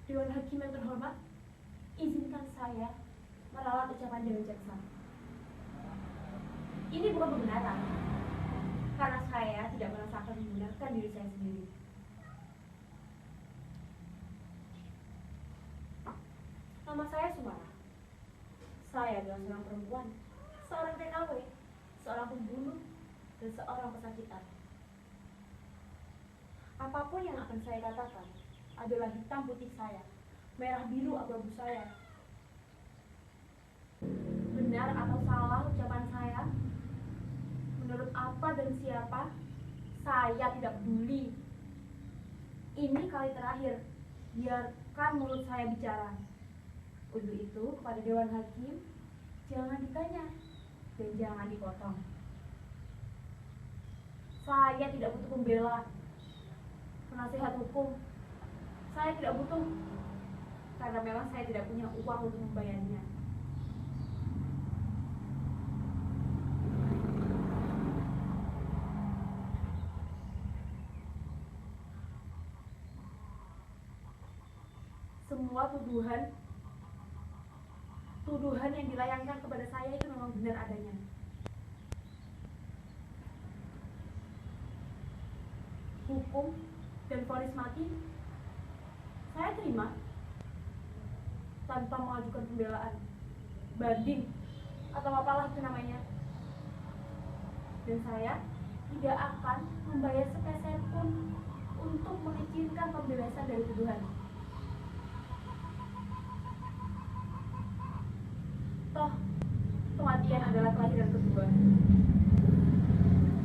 Dewan Hakim yang terhormat, izinkan saya meralat ucapan Dewan Jaksa. Ini bukan kebenaran, karena saya tidak merasakan membenarkan diri saya sendiri. Nama saya Sumara. Saya adalah seorang perempuan, seorang TKW, seorang pembunuh, dan seorang pesakitan. Apapun yang akan saya katakan adalah hitam putih saya, merah biru abu-abu saya. Benar atau salah ucapan saya, menurut apa dan siapa, saya tidak peduli. Ini kali terakhir, biarkan mulut saya bicara. Untuk itu, kepada Dewan Hakim, jangan ditanya dan jangan dipotong. Saya tidak butuh pembela, penasihat hukum. Saya tidak butuh, karena memang saya tidak punya uang untuk membayarnya. Semua tuduhan yang dilayangkan kepada saya itu memang benar adanya. Hukum dan vonis mati saya terima tanpa mengajukan pembelaan, banding, atau apalah itu namanya. Dan saya tidak akan membayar sepeser pun untuk mengizinkan pembebasan dari tuduhan. Toh, kematian adalah kelahiran kedua.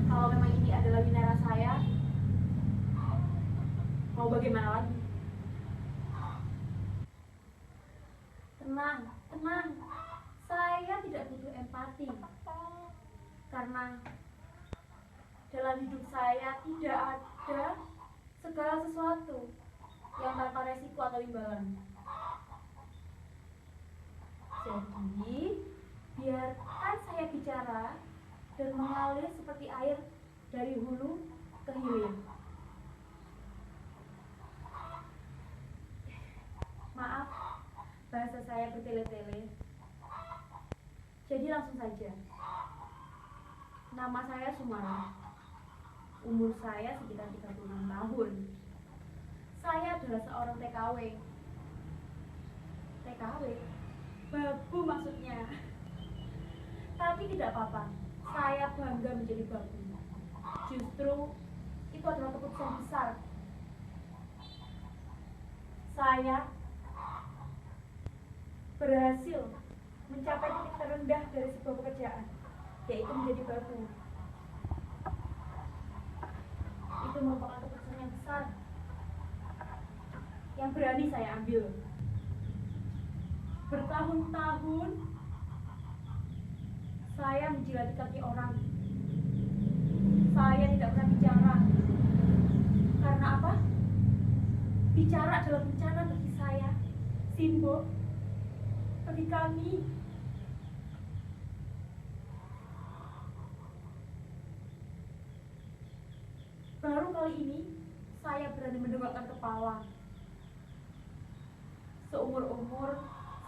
Kalau memang ini adalah winara saya, mau bagaimana lagi? Tenang, tenang. Saya tidak butuh empati. Karena dalam hidup saya tidak ada segala sesuatu yang tanpa resiko atau imbalan. Jadi, biarkan saya bicara dan mengalir seperti air dari hulu ke hilir. Maaf, bahasa saya bertele-tele. Jadi langsung saja. Nama saya Sumara. Umur saya sekitar 36 tahun. Saya adalah seorang TKW. TKW? Babu maksudnya. Tapi tidak apa-apa. Saya bangga menjadi babu. Justru itu adalah keputusan besar. Saya berhasil mencapai titik terendah dari sebuah pekerjaan, yaitu menjadi babu. Itu merupakan keputusan yang besar yang berani saya ambil. Bertahun-tahun saya menjilati kaki orang. Saya tidak pernah bicara. Karena apa? Bicara adalah bencana bagi saya, Simbo, bagi kami. Baru kali ini saya berani mendongakkan kepala. Seumur-umur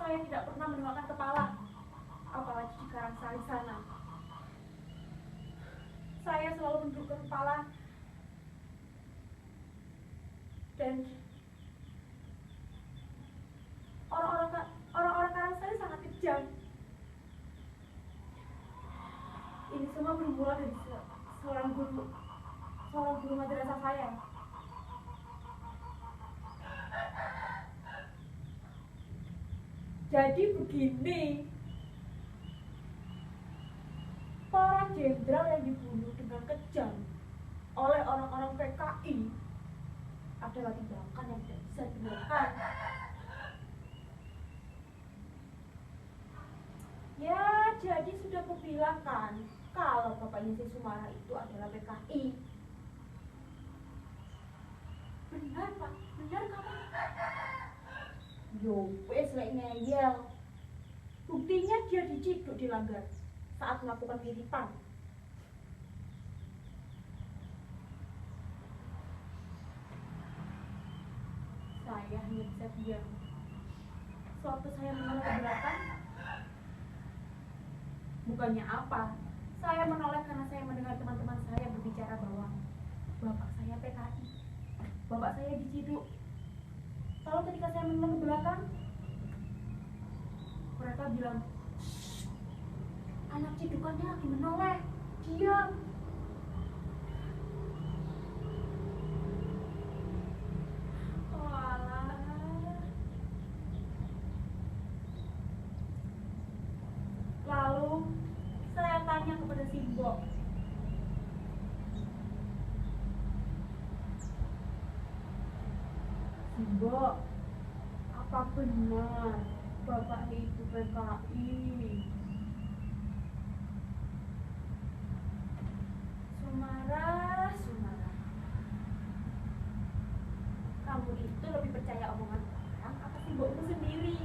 saya tidak pernah mendongakkan kepala, apalagi di Karangsari sana. Saya selalu menundukkan kepala dan orang-orang Karangsari sangat kejam. Ini semua bermula dari seorang guru madrasah saya. Jadi begini, para jenderal yang dibunuh dengan kejam oleh orang-orang PKI adalah tindakan yang tidak bisa dibenarkan. bilang kan kalau bapaknya si Sumara itu adalah PKI. Benar Pak, benar kamu. Yo wes lek ngeyel. Buktinya dia diciduk di Langgar saat melakukan titipan. Saya hanya bisa diam. Sewaktu saya menoleh ke belakang, bukannya apa, saya menoleh karena saya mendengar teman-teman saya berbicara bahwa bapak saya PKI, bapak saya diciduk. Lalu ketika saya menoleh ke belakang, mereka bilang, anak cidukannya lagi menoleh, diam. Lalu saya tanya kepada Simbo, Simbo, apa benar bapak itu PKI? Sumara, kamu itu lebih percaya omongan orang apa Simbomu sendiri?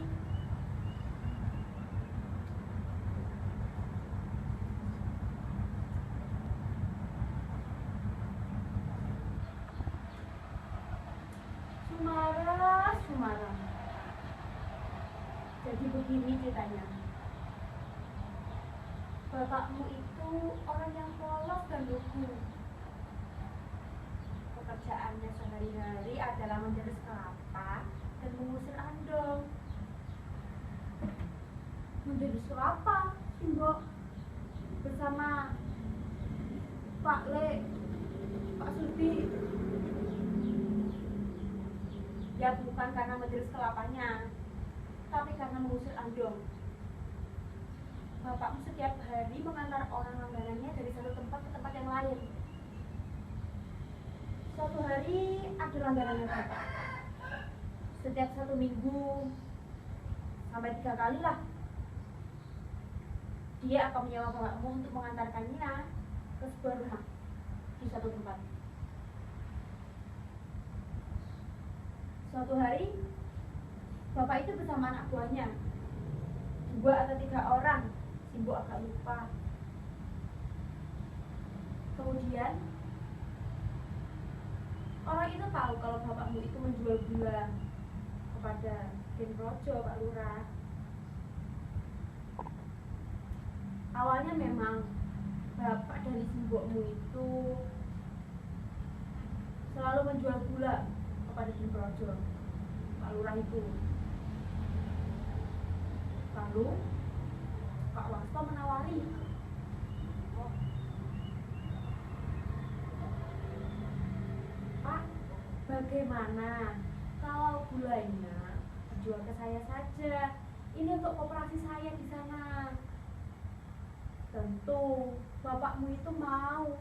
Sumara. Jadi begini ceritanya. Bapakmu itu orang yang polos dan lugu. Pekerjaannya sehari-hari adalah menjadi kelapa dan mengusir andong. Menjadi kelapa, Simbo, bersama Pak Le, Pak Sudi. Ya bukan karena menjelis kelapanya, tapi karena mengusir andong. Bapakmu setiap hari mengantar orang langganannya dari satu tempat ke tempat yang lain. Suatu hari ada langganannya bapak. Setiap 1 minggu sampai 3 kali lah, dia akan menyewa bapakmu untuk mengantarkannya ke sebuah rumah di satu tempat. Suatu hari, bapak itu bersama anak buahnya, 2 atau 3 orang, Simbo agak lupa. Kemudian, orang itu tahu kalau bapakmu itu menjual gula kepada Den Projo, Pak Lurah. Awalnya memang bapak dari Simbomu itu selalu menjual gula kepada Den Projo, Pak Lurah itu. Lalu Pak Wasto menawari, Pak, bagaimana kalau gulanya dijual ke saya saja? Ini untuk koperasi saya di sana. Tentu bapakmu itu mau,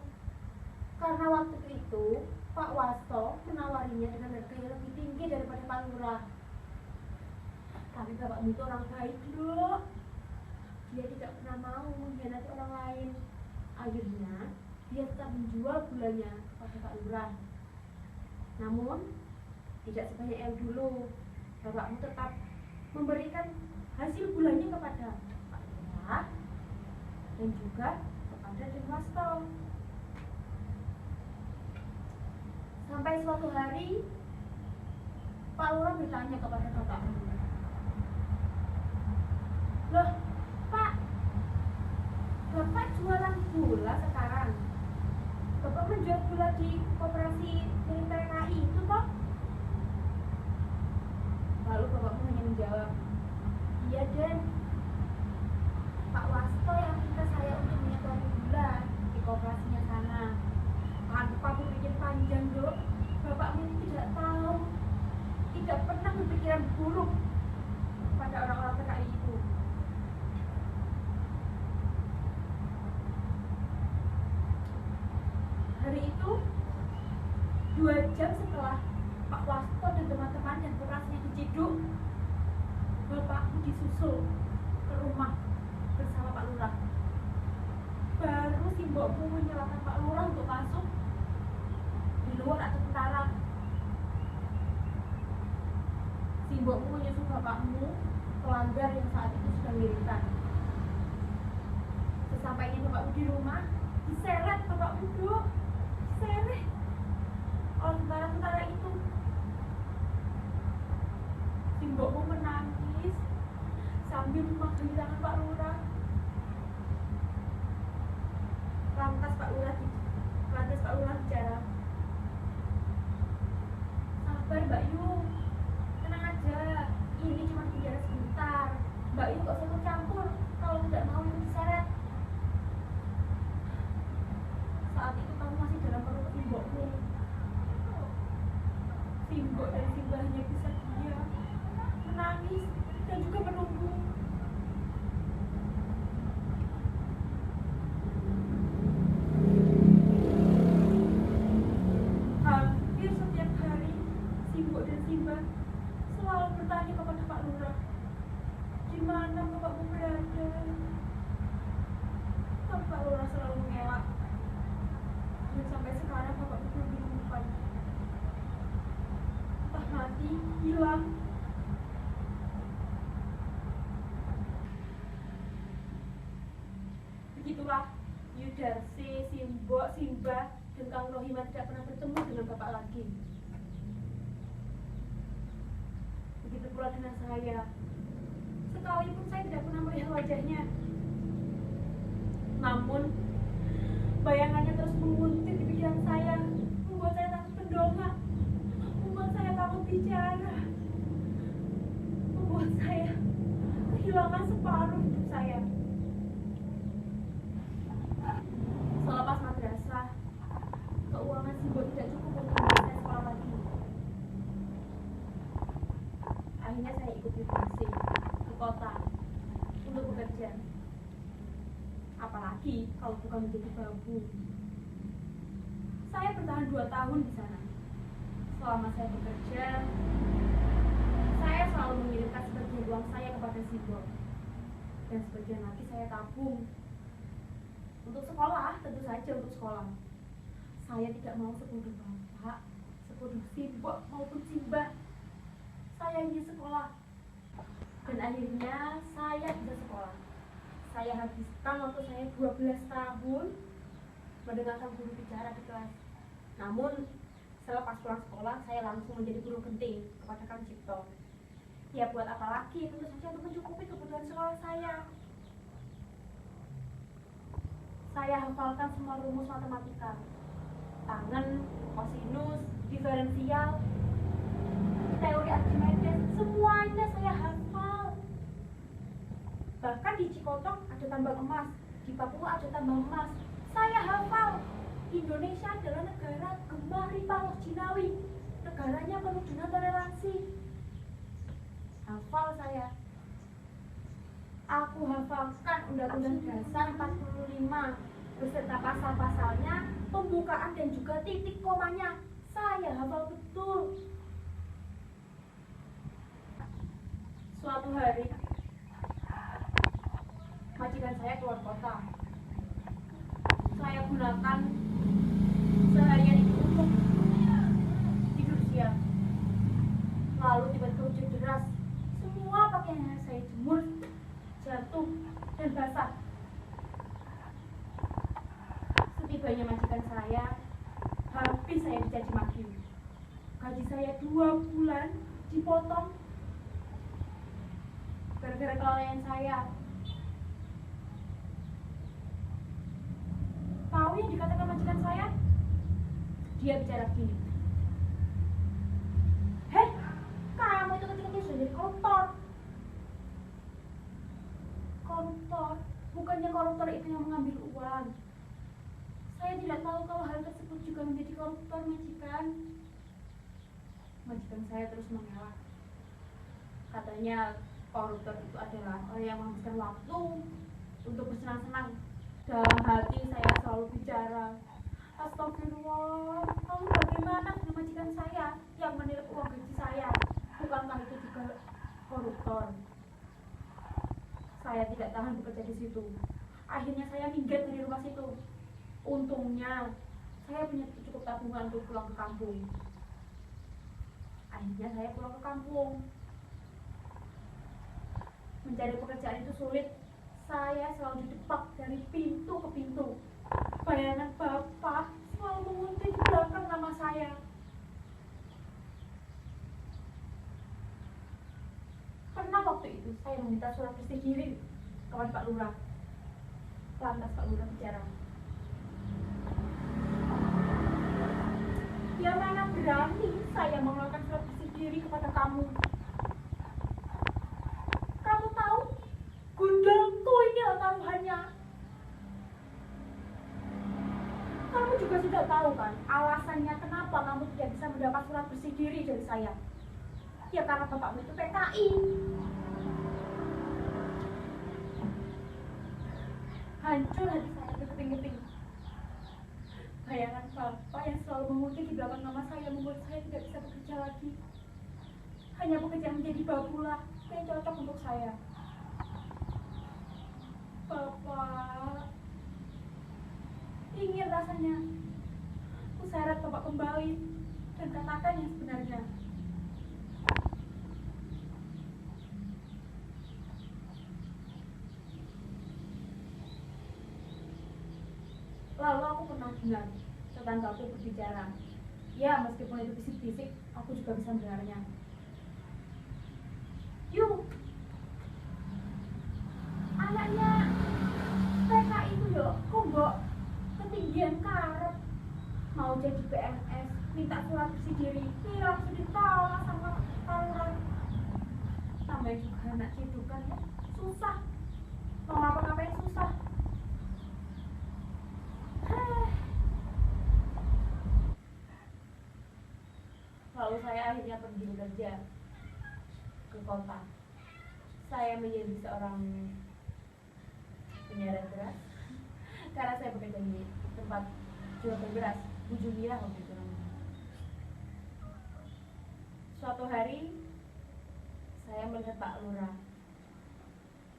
karena waktu itu Pak Wasto menawarinya dengan harga yang lebih tinggi daripada Pak Lurah. Tapi bapakmu itu orang baik loh. Dia tidak pernah mau mengkhianati orang lain. Akhirnya dia tetap menjual gulanya kepada Pak Lurah. Namun tidak sebanyak yang dulu. Bapakmu tetap memberikan hasil gulanya kepada Pak Lurah dan juga kepada Den Wasto. Sampai suatu hari Pak Lurah bertanya kepada bapakmu, loh Pak, Bapak jualan gula sekarang? Bapak menjual gula di koperasi dari PKI itu toh? Lalu bapakmu hanya menjawab, iya Den, Pak Wasto yang minta saya untuk menyetor gula di koperasinya sana. Tanpa berpikir panjang dok, bapakmu itu tidak tahu, tidak pernah berpikiran buruk pada orang-orang PKI itu. Hari itu 2 jam setelah Pak Wasto dan teman-teman dan koperasinya diciduk, bapakku disusul ke rumah bersama Pak Lurah. baru simbokmu menyerahkan Pak Lurah untuk masuk. Di luar ada tentara. Simbokmu menyusul bapakmu ke langgar yang saat itu sudah melirikan. Sesampainya bapakmu di rumah, diseret bapakmu, Dok. Diseret oleh tentara-tentara itu. Simbokmu menangis sambil memegang tangan Pak Lurah. Lantas Pak Lurah bicara, sabar Mbak Yu, tenang aja, ini cuma penjara sebentar. Mbak Yu gak usah ikut campur kalau tidak mau ikut diseret. Saat itu kamu masih dalam perut simbokmu. Simbok dan Simba hanya bisa diam, menangis dan juga menunggu. Hampir setiap hari Simbok dan Simba selalu bertanya kepada Pak Lurah, di mana bapakmu berada? Tapi Pak Lurah selalu mengelak. Dan sampai sekarang bapakmu belum ditemukan. Entah mati, hilang. Begitulah Yudarsi, Simbok, Simba, dan Kang Rohima tidak pernah bertemu dengan bapak lagi. Begitu pula dengan saya. Sekalipun saya tidak pernah melihat wajahnya. Namun, bayangannya terus menguntit di pikiran saya, membuat saya takut mendongak, membuat saya takut bicara, membuat saya kehilangan separuh hidup saya. Selepas madrasah, keuangan Simbok tidak cukup untuk membuat saya sekolah lagi. Akhirnya saya ikut Yudarsi ke kota untuk bekerja. Apalagi kalau bukan menjadi babu. Saya bertahan 2 tahun di sana. Selama saya bekerja, saya selalu mengirimkan sebagian uang saya kepada Simbok, dan sebagian lagi saya tabung untuk sekolah. Tentu saja untuk sekolah. Saya tidak mau sebodoh bapak, sebodoh Simbok maupun Simba. Saya ingin sekolah, dan akhirnya saya bisa sekolah. Saya habiskan waktu saya 12 tahun mendengarkan guru bicara di kelas. Namun, selepas pulang sekolah, saya langsung menjadi guru genting kepada Kang Cipto. Ya buat apa lagi, tentu saja untuk mencukupi kebutuhan sekolah saya. Saya hafalkan semua rumus matematika. Tangen, kosinus, diferensial, teori Archimedes, semuanya saya hafal. Bahkan di Cikotong ada tambang emas, di Papua ada tambang emas. Saya hafal. Indonesia adalah negara gemah Ripaloh Jinawi. Negaranya penuh dengan toleransi. Hafal saya. Aku hafalkan Undang-Undang Dasar 45 beserta pasal-pasalnya, pembukaan dan juga titik komanya. Saya hafal betul. Suatu hari, majikan saya keluar kota. Saya gunakan seharian itu untuk tidur siang. Lalu tiba-tiba hujan deras. Semua pakaian yang saya jemur jatuh dan basah. Setibanya majikan saya, habis saya dicaci maki. Gaji saya 2 bulan dipotong gara-gara kelalaian saya. Tahu yang dikatakan majikan saya? Dia bicara begini, "Hei, kamu itu kecil-kecil sudah jadi koruptor." Koruptor? Bukannya koruptor itu yang mengambil uang. Saya tidak tahu kalau hal tersebut juga menjadi koruptor, majikan. Majikan saya terus mengelak. Katanya koruptor itu adalah orang yang menghabiskan waktu untuk bersenang-senang. Dalam hati saya selalu bicara, astagfirullah, lalu bagaimana dengan majikan saya yang menilik uang gaji saya? Bukankah itu juga koruptor? Saya tidak tahan bekerja di situ. Akhirnya saya minggat dari rumah situ. Untungnya saya punya cukup tabungan untuk pulang ke kampung. Akhirnya saya pulang ke kampung. Mencari pekerjaan itu sulit. Saya selalu didepak dari pintu ke pintu. Bayangan Bapak selalu menguntit di belakang nama saya. Pernah waktu itu saya meminta surat bersih diri kepada Pak Lurah. Lantas Pak Lurah bicara, "Ya mana berani saya mengeluarkan surat bersih diri kepada kamu. Kamu tahu, gundulku ini taruhannya. Kamu juga sudah tahu kan alasannya kenapa kamu tidak bisa mendapat surat bersih diri dari saya. Ya karena bapakmu itu PKI. Hancur hati saya berkeping-keping. Bayangan Bapak yang selalu menguntit di belakang nama saya membuat saya tidak bisa bekerja lagi. Hanya pekerjaan menjadi babulah yang cocok untuk saya. Bapak, ingin rasanya kuseret Bapak kembali dan katakan yang sebenarnya. Lalu aku pernah dengar tetanggaku berbicara. Ya, meskipun itu bisik-bisik, aku juga bisa mendengarnya. Yuk, anaknya PKI itu yo, kok mbok ketinggian karep mau jadi PNS, minta surat bersih diri, langsung ditolak sama orang. Tambah juga anak cedukan ya, susah. Mau ngapa-ngapain susah. Lalu saya akhirnya pergi bekerja ke kota. Saya menjadi seorang penyeret beras karena saya bekerja di tempat jual beras, Bu Julia waktu itu namanya. Suatu hari saya melihat Pak Lurah.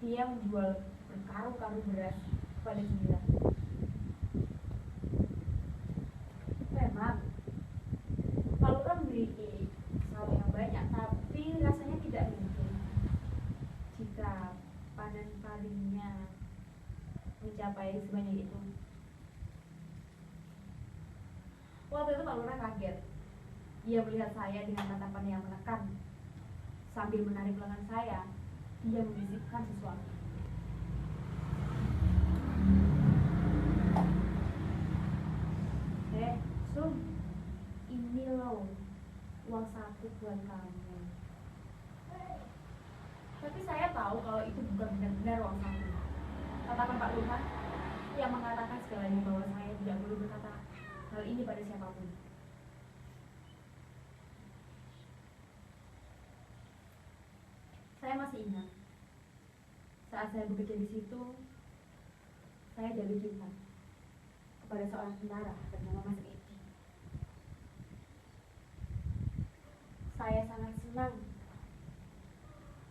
Dia menjual berkarung-karung beras pada Julia. Memang Pak Lurah memiliki sawah yang banyak, tapi rasanya tidak mungkin jika panen padinya mencapai sebanyak itu. Waktu itu Pak Lurah kaget. Dia melihat saya dengan tatapan yang menekan. Sambil menarik lengan saya, dia membisikkan sesuatu. Sum, ini loh uang saku buat kamu. Tapi saya tahu kalau itu bukan benar-benar uang saku. Tatapan Pak Lurah yang mengatakan segalanya bahwa saya tidak perlu berkata hal ini pada siapapun. Saya masih ingat saat saya bekerja di situ, saya jatuh cinta kepada seorang tentara bernama Mas Edi. Saya sangat senang.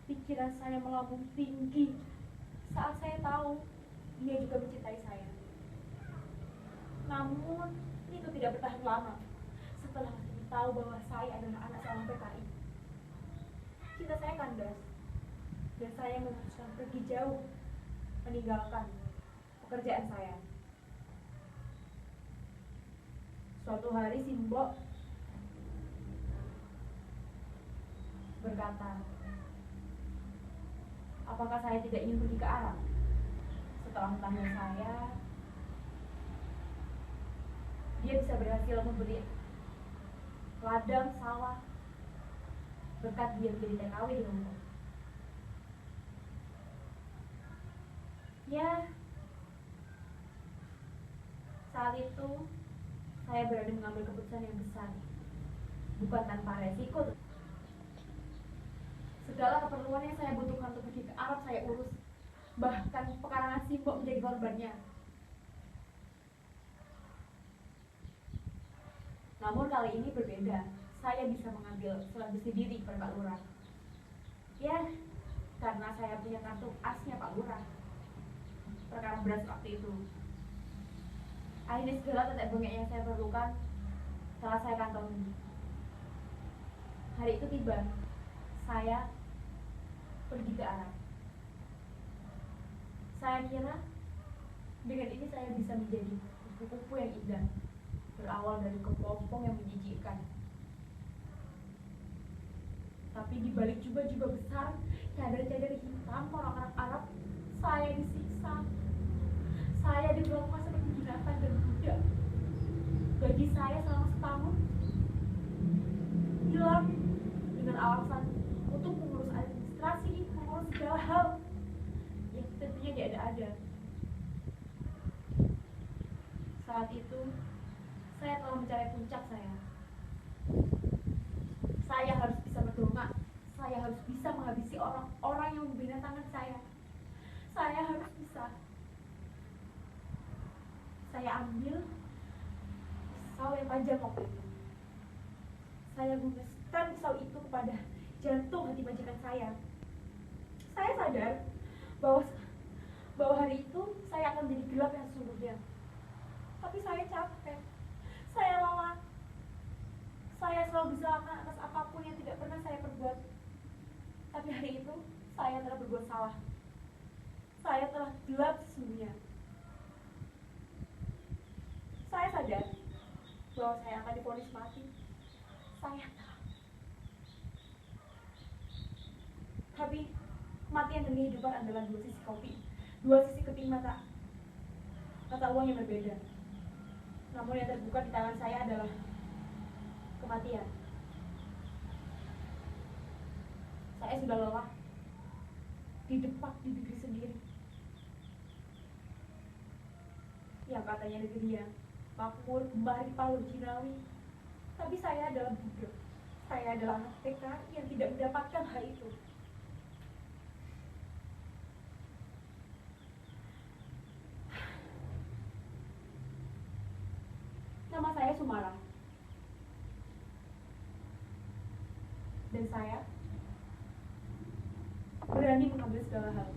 Pikiran saya melambung tinggi saat saya tahu dia juga mencintai saya. Namun itu tidak bertahan lama. Setelah dia tahu bahwa saya adalah anak seorang PKI, cinta saya kandas dan saya memutuskan pergi jauh, meninggalkan pekerjaan saya. Suatu hari si Mbok berkata, apakah saya tidak ingin pergi ke Arab? Setelah bertanya saya, dia bisa berhasil membeli ladang sawah berkat dia menjadi TKW di Hongkong. Ya, saat itu saya berani mengambil keputusan yang besar, bukan tanpa resiko. Segala keperluan yang saya butuhkan untuk pergi ke Arab saya urus, bahkan pekarangan Simbok menjadi korbannya. Namun kali ini berbeda, saya bisa mengambil surat bersih diri kepada Pak Lurah. Ya, karena saya punya kartu asnya Pak Lurah. perkara beras waktu itu. Akhirnya segala tetek bengek yang saya perlukan telah saya kantongi. Hari itu tiba, saya pergi ke Arab. Saya kira dengan ini saya bisa menjadi kupu-kupu yang indah, berawal dari kepompong yang menjijikkan. Tapi di balik jubah-jubah besar, cadar-cadar hitam orang-orang Arab, saya disiksa. Saya diperlakukan seperti binatang dan budak. Gaji saya selama setahun hilang dengan alasan untuk mengurus administrasi, mengurus segala hal yang tentunya tidak ada. Saat itu, saya telah mencapai puncak saya. Saya harus bisa berdongak. Saya harus bisa menghabisi orang-orang yang membina tangan saya. Saya harus bisa. Saya ambil pisau yang tajam waktu itu. Saya gunakan pisau itu kepada jantung hati majikan saya. Saya sadar bahwa hari itu saya akan menjadi gelap yang sesungguhnya. Tapi saya capek. Saya lelah. Saya selalu bersalah atas apapun yang tidak pernah saya perbuat. Tapi hari itu saya telah berbuat salah. Saya telah gelap sesungguhnya. Saya sadar bahwa saya akan divonis mati. Saya tahu. Tapi kematian dan kehidupan adalah dua sisi kopi, dua sisi keping mata uang yang berbeda. Namun yang terbuka di tangan saya adalah kematian. Saya sudah lelah, didepak di negeri sendiri yang katanya negeri yang makmur, kembali Palu Jinawi. Tapi saya adalah budak. Saya adalah anak PKI yang tidak mendapatkan hal itu. Nama saya Sumara. Dan saya berani mengambil segala hal.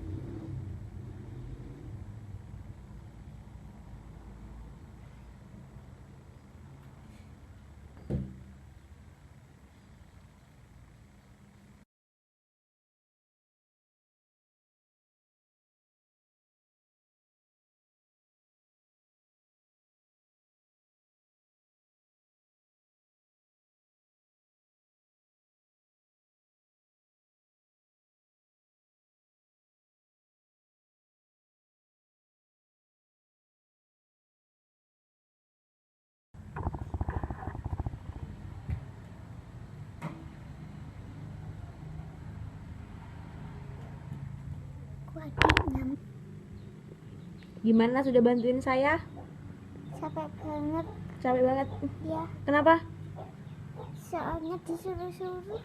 Gimana, sudah bantuin saya? Capek banget Capek banget. ya, Kenapa? soalnya disuruh-suruh.